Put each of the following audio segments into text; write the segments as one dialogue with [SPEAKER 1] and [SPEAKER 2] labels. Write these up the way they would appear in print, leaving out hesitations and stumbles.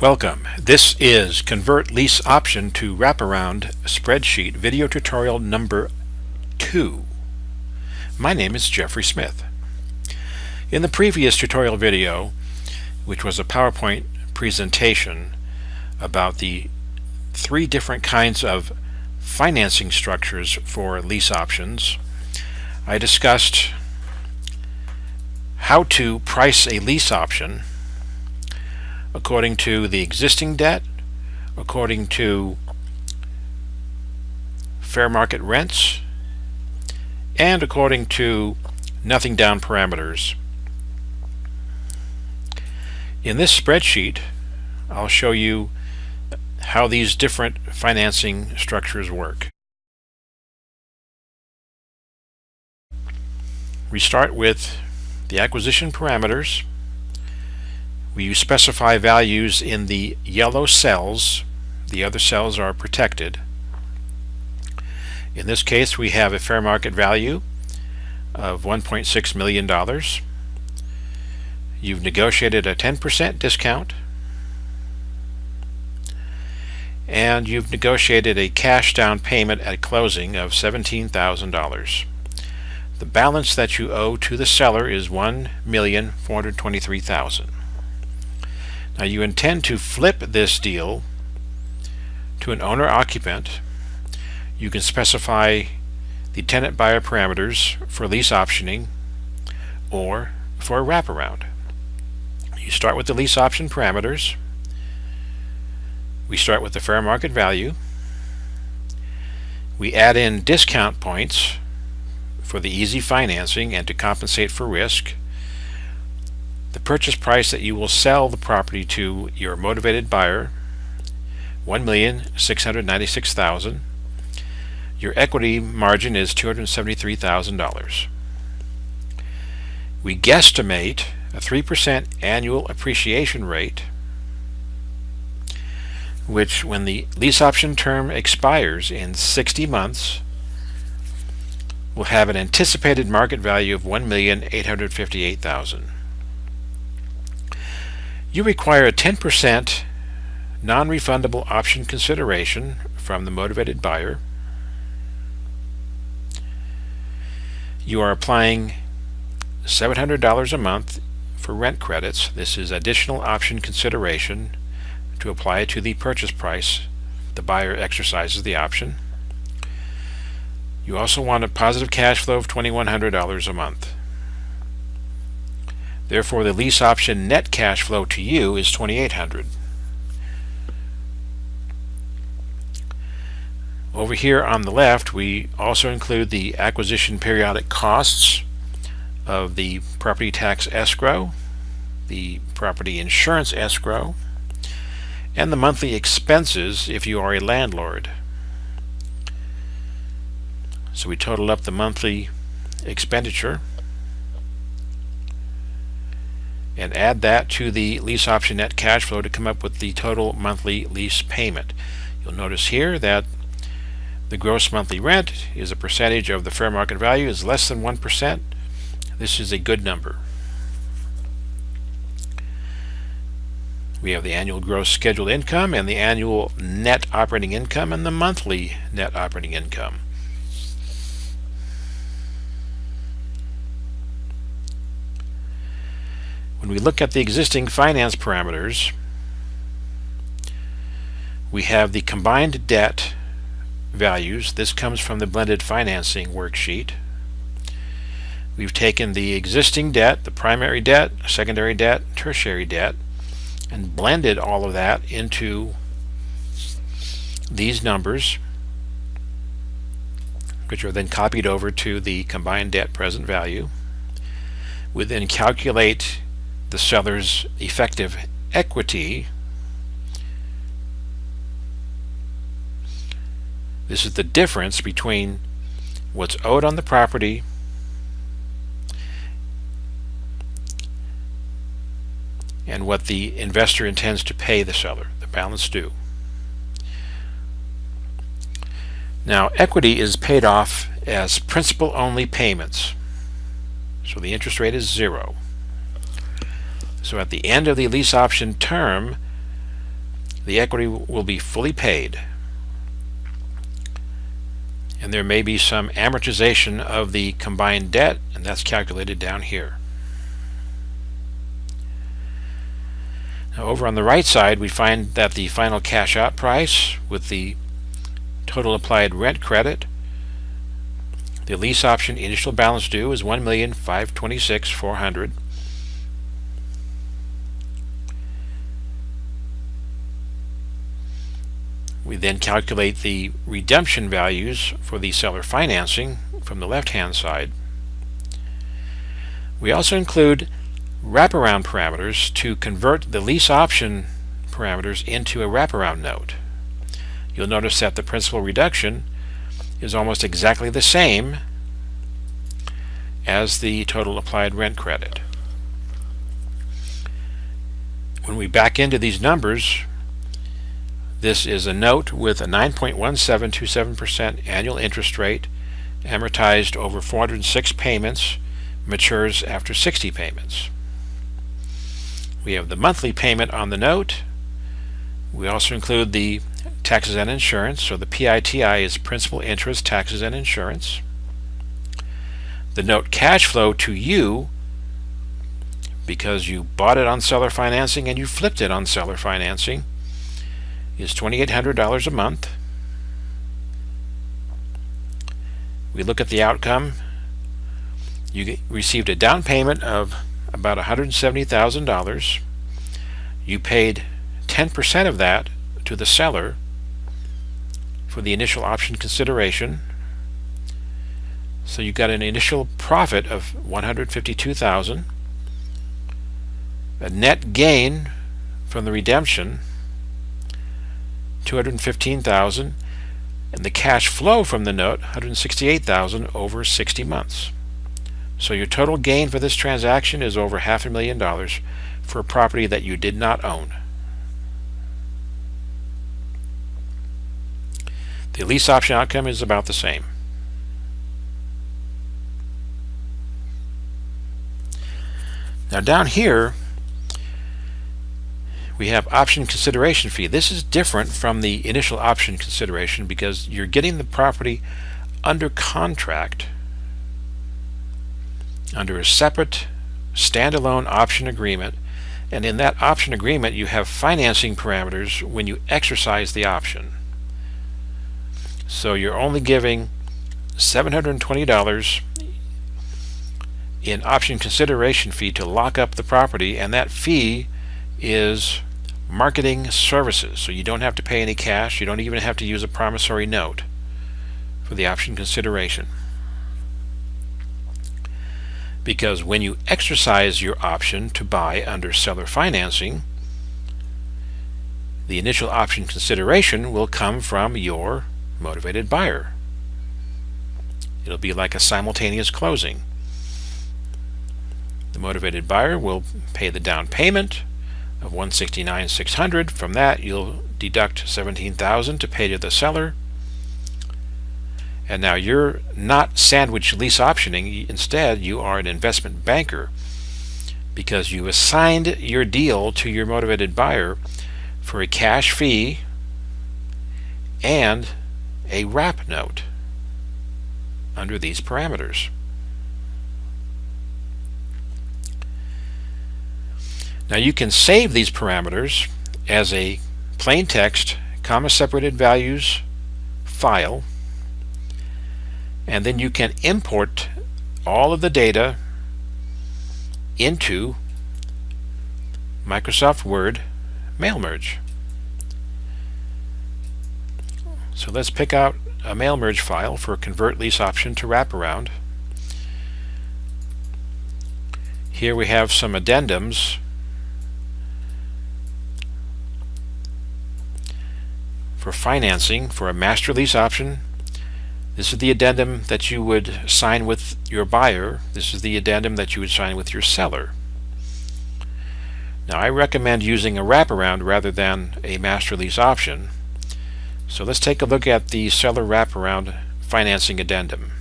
[SPEAKER 1] Welcome. This is Convert Lease Option to Wraparound Spreadsheet video tutorial number 2. My name is Jeffrey Smith. In the previous tutorial video, which was a PowerPoint presentation about the 3 different kinds of financing structures for lease options, I discussed how to price a lease option according to the existing debt, according to fair market rents, and according to nothing down parameters. In this spreadsheet, I'll show you how these different financing structures work. We start with the acquisition parameters. We specify values in the yellow cells. The other cells are protected. In this case, we have a fair market value of $1.6 million. You've negotiated a 10% discount, and you've negotiated a cash down payment at closing of $17,000. The balance that you owe to the seller is $1,423,000. Now you intend to flip this deal to an owner-occupant. You can specify the tenant-buyer parameters for lease optioning or for a wraparound. You start with the lease option parameters. We start with the fair market value. We add in discount points for the easy financing and to compensate for risk. The purchase price that you will sell the property to your motivated buyer, $1,696,000. Your equity margin is $273,000. We guesstimate a 3% annual appreciation rate, which, when the lease option term expires in 60 months, will have an anticipated market value of $1,858,000. You require a 10% non-refundable option consideration from the motivated buyer. You are applying $700 a month for rent credits. This is additional option consideration to apply to the purchase price. The buyer exercises the option. You also want a positive cash flow of $2,100 a month. Therefore, the lease option net cash flow to you is $2,800. Over here on the left, we also include the acquisition periodic costs of the property tax escrow, the property insurance escrow, and the monthly expenses if you are a landlord. So we total up the monthly expenditure and add that to the lease option net cash flow to come up with the total monthly lease payment. You'll notice here that the gross monthly rent is a percentage of the fair market value is less than 1%. This is a good number. We have the annual gross scheduled income and the annual net operating income and the monthly net operating income. When we look at the existing finance parameters, we have the combined debt values. This comes from the blended financing worksheet. We've taken the existing debt, the primary debt, secondary debt, tertiary debt, and blended all of that into these numbers, which are then copied over to the combined debt present value. We then calculate the seller's effective equity. This is the difference between what's owed on the property and what the investor intends to pay the seller, the balance due. Now, equity is paid off as principal-only payments, so the interest rate is 0. So at the end of the lease option term, the equity will be fully paid. And there may be some amortization of the combined debt, and that's calculated down here. Now, over on the right side, we find that the final cash out price with the total applied rent credit, the lease option initial balance due is $1,526,400. We then calculate the redemption values for the seller financing from the left-hand side. We also include wraparound parameters to convert the lease option parameters into a wraparound note. You'll notice that the principal reduction is almost exactly the same as the total applied rent credit. When we back into these numbers, this is a note with a 9.1727% annual interest rate, amortized over 406 payments, matures after 60 payments. We have the monthly payment on the note. We also include the taxes and insurance, so the PITI is principal, interest, taxes, and insurance. The note cash flow to you, because you bought it on seller financing and you flipped it on seller financing, is $2,800 a month. We look at the outcome. You received a down payment of about $170,000. You paid 10% of that to the seller for the initial option consideration. So you got an initial profit of $152,000, a net gain from the redemption $215,000, and the cash flow from the note $168,000 over 60 months. So your total gain for this transaction is over $500,000 for a property that you did not own. The lease option outcome is about the same. Now down here we have option consideration fee. This is different from the initial option consideration because you're getting the property under contract under a separate standalone option agreement, and in that option agreement you have financing parameters when you exercise the option. So you're only giving $720 in option consideration fee to lock up the property, and that fee is marketing services. So you don't have to pay any cash. You don't even have to use a promissory note for the option consideration. Because when you exercise your option to buy under seller financing, the initial option consideration will come from your motivated buyer. It'll be like a simultaneous closing. The motivated buyer will pay the down payment of $169,600. From that you'll deduct $17,000 to pay to the seller, and now you're not sandwich lease optioning. Instead, you are an investment banker because you assigned your deal to your motivated buyer for a cash fee and a wrap note under these parameters. Now you can save these parameters as a plain text, comma separated values file, and then you can import all of the data into Microsoft Word mail merge. So let's pick out a mail merge file for convert lease option to wraparound. Here we have some addendums for financing for a master lease option. This is the addendum that you would sign with your buyer. This is the addendum that you would sign with your seller. Now I recommend using a wraparound rather than a master lease option. So let's take a look at the seller wraparound financing addendum.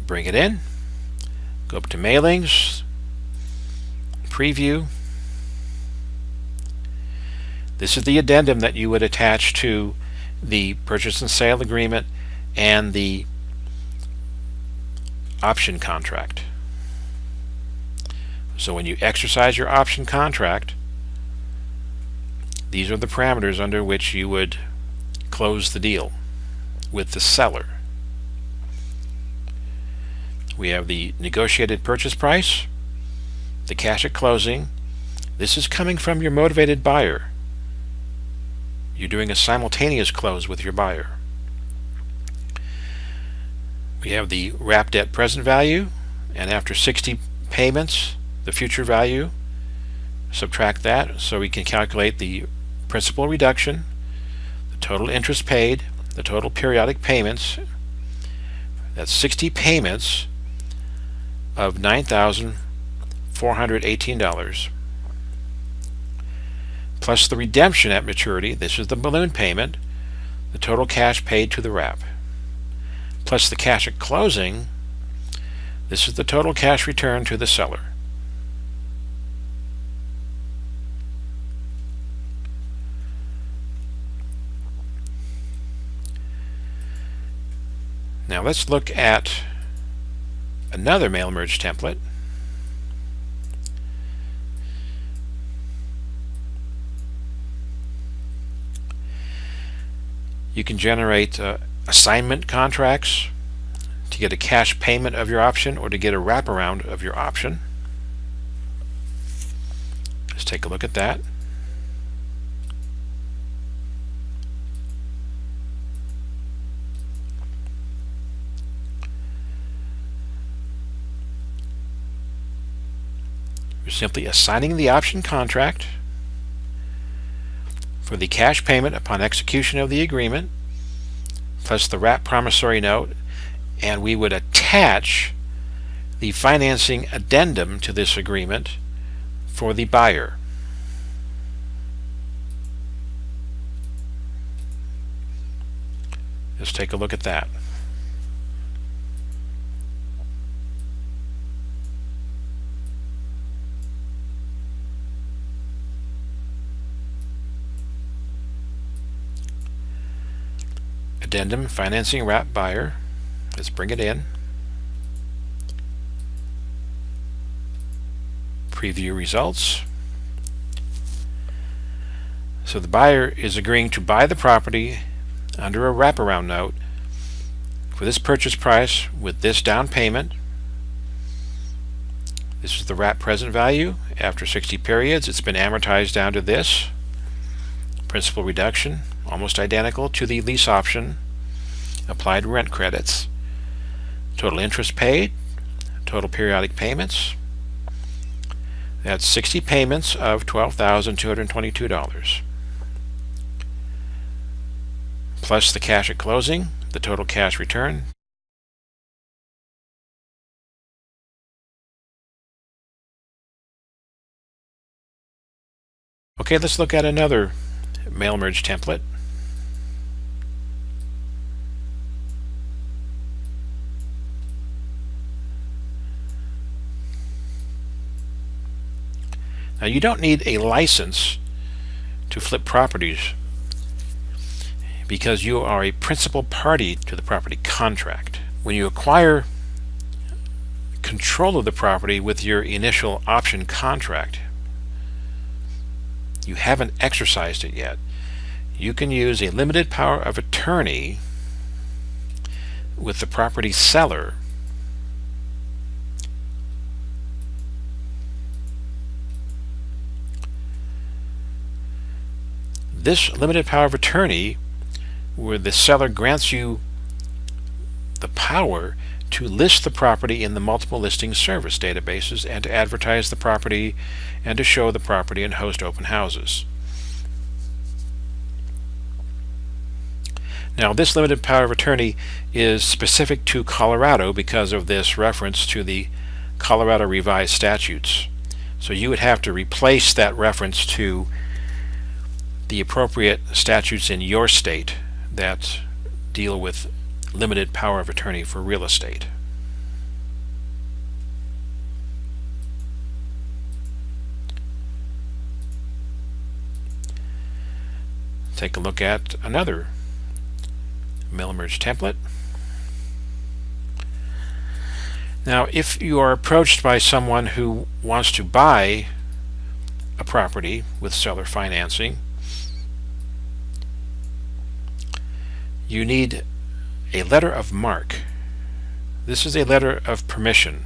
[SPEAKER 1] Bring it in, go up to mailings, preview. This is the addendum that you would attach to the purchase and sale agreement and the option contract. So when you exercise your option contract, these are the parameters under which you would close the deal with the seller. We have the negotiated purchase price, the cash at closing. This is coming from your motivated buyer. You're doing a simultaneous close with your buyer. We have the wrapped at present value, and after 60 payments, the future value. Subtract that so we can calculate the principal reduction, the total interest paid, the total periodic payments. That's 60 payments of $9,418, plus the redemption at maturity. This is the balloon payment, the total cash paid to the wrap, plus the cash at closing. This is the total cash returned to the seller. Now let's look at another mail merge template. You can generate assignment contracts to get a cash payment of your option or to get a wraparound of your option. Let's take a look at that. You're simply assigning the option contract for the cash payment upon execution of the agreement, plus the wrap promissory note, and we would attach the financing addendum to this agreement for the buyer. Let's take a look at that. Addendum financing wrap buyer. Let's bring it in. Preview results. So the buyer is agreeing to buy the property under a wraparound note for this purchase price with this down payment. This is the wrap present value. After 60 periods, it's been amortized down to this. Principal reduction, almost identical to the lease option. Applied rent credits. Total interest paid, total periodic payments. That's 60 payments of $12,222. Plus the cash at closing, the total cash return. Okay, let's look at another mail merge template. Now you don't need a license to flip properties because you are a principal party to the property contract. When you acquire control of the property with your initial option contract, you haven't exercised it yet. You can use a limited power of attorney with the property seller this limited power of attorney, where the seller grants you the power to list the property in the multiple listing service databases and to advertise the property and to show the property and host open houses. Now this limited power of attorney is specific to Colorado because of this reference to the Colorado revised statutes. So you would have to replace that reference to the appropriate statutes in your state that deal with limited power of attorney for real estate. take a look at another mail merge template. Now, if you are approached by someone who wants to buy a property with seller financing, you need a letter of marque. This is a letter of permission.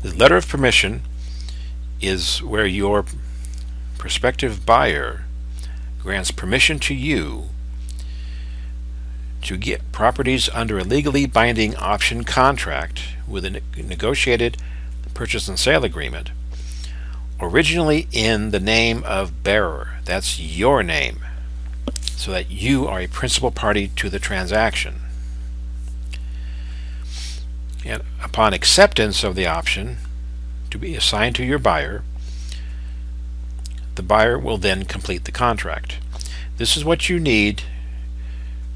[SPEAKER 1] The letter of permission is where your prospective buyer grants permission to you to get properties under a legally binding option contract with a negotiated purchase and sale agreement, originally in the name of bearer. That's your name, so that you are a principal party to the transaction. And upon acceptance of the option to be assigned to your buyer, the buyer will then complete the contract. This is what you need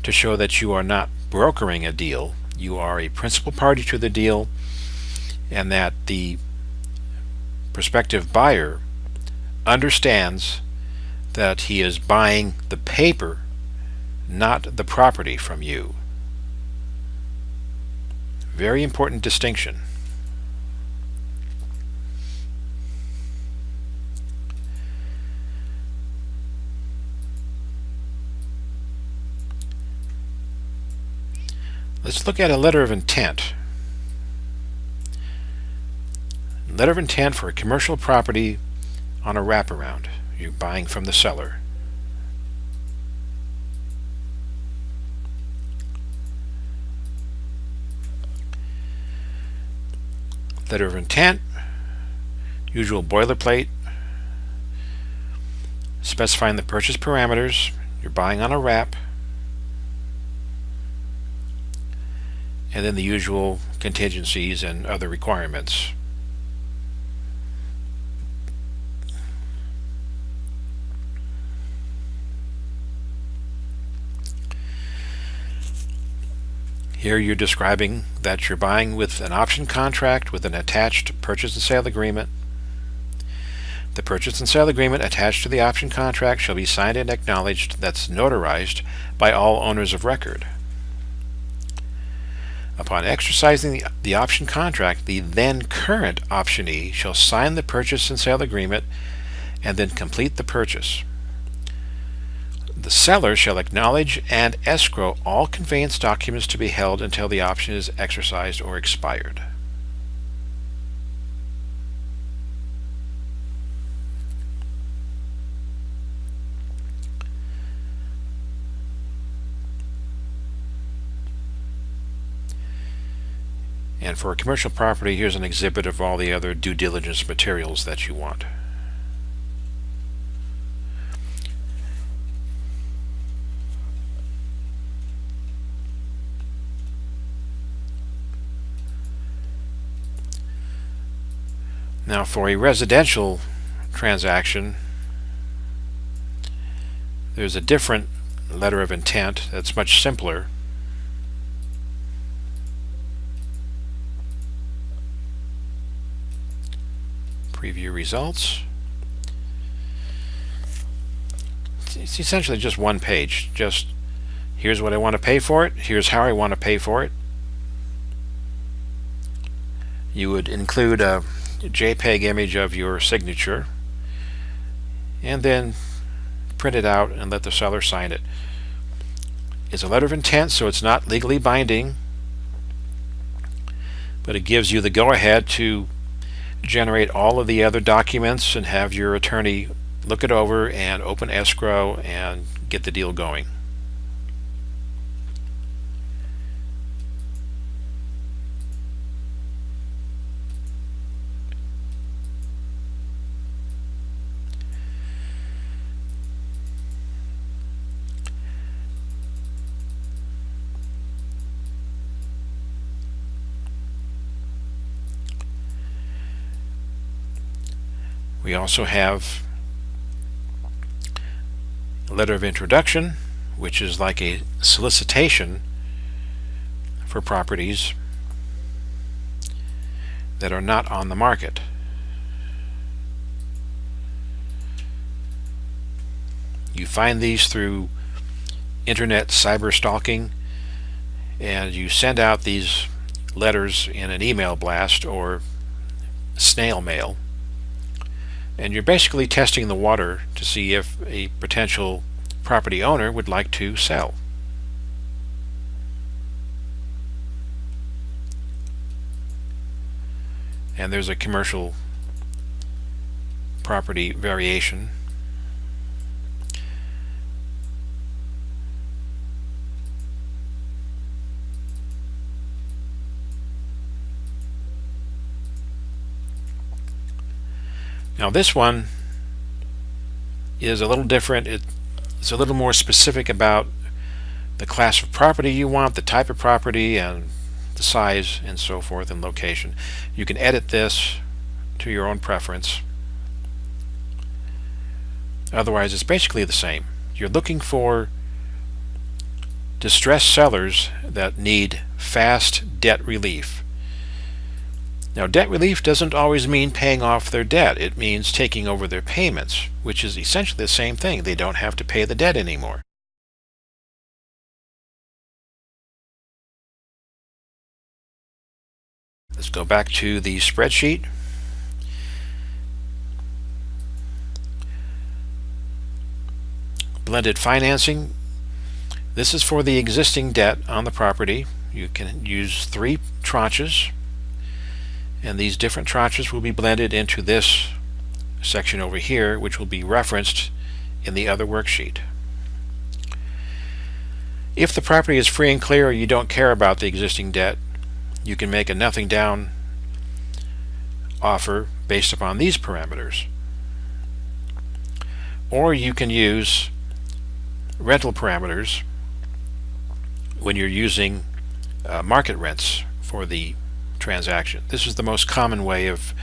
[SPEAKER 1] to show that you are not brokering a deal. You are a principal party to the deal, and that the prospective buyer understands that he is buying the paper, not the property, from you. Very important distinction. Let's look at a letter of intent. Letter of intent for a commercial property on a wraparound. You're buying from the seller. Letter of intent, usual boilerplate, specifying the purchase parameters. You're buying on a wrap, and then the usual contingencies and other requirements. Here you're describing that you're buying with an option contract with an attached purchase and sale agreement. The purchase and sale agreement attached to the option contract shall be signed and acknowledged, that's notarized, by all owners of record. Upon exercising the option contract, the then current optionee shall sign the purchase and sale agreement and then complete the purchase. The seller shall acknowledge and escrow all conveyance documents to be held until the option is exercised or expired. And for a commercial property, here's an exhibit of all the other due diligence materials that you want. Now, for a residential transaction, there's a different letter of intent that's much simpler. Preview results. It's essentially just one page. Just here's what I want to pay for it, here's how I want to pay for it. You would include a JPEG image of your signature and then print it out and let the seller sign it. It's a letter of intent, so it's not legally binding, but it gives you the go-ahead to generate all of the other documents and have your attorney look it over and open escrow and get the deal going. We also have a letter of introduction, which is like a solicitation for properties that are not on the market. You find these through internet cyber stalking, and you send out these letters in an email blast or snail mail, and you're basically testing the water to see if a potential property owner would like to sell. And there's a commercial property variation. Now this one is a little different. It's a little more specific about the class of property you want, the type of property, and the size and so forth, and location. You can edit this to your own preference. Otherwise, it's basically the same. You're looking for distressed sellers that need fast debt relief. Now, debt relief doesn't always mean paying off their debt. It means taking over their payments, which is essentially the same thing. They don't have to pay the debt anymore. Let's go back to the spreadsheet. Blended financing. This is for the existing debt on the property. You can use 3 tranches, and these different tranches will be blended into this section over here, which will be referenced in the other worksheet. If the property is free and clear, or you don't care about the existing debt, you can make a nothing down offer based upon these parameters. Or you can use rental parameters when you're using market rents for the transaction. This is the most common way of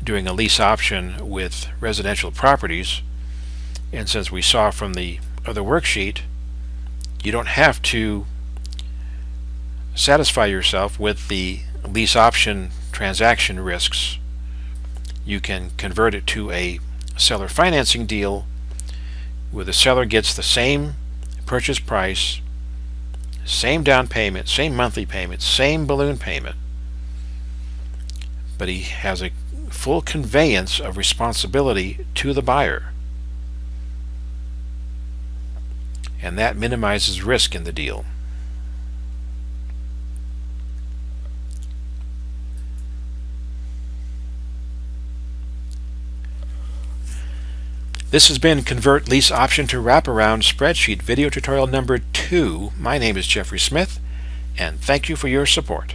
[SPEAKER 1] doing a lease option with residential properties, and since we saw from the other worksheet, you don't have to satisfy yourself with the lease option transaction risks. You can convert it to a seller financing deal where the seller gets the same purchase price, same down payment, same monthly payment, same balloon payment, but he has a full conveyance of responsibility to the buyer, and that minimizes risk in the deal. This has been Convert Lease Option to Wraparound Spreadsheet video tutorial number 2. My name is Jeffrey Smith, and thank you for your support.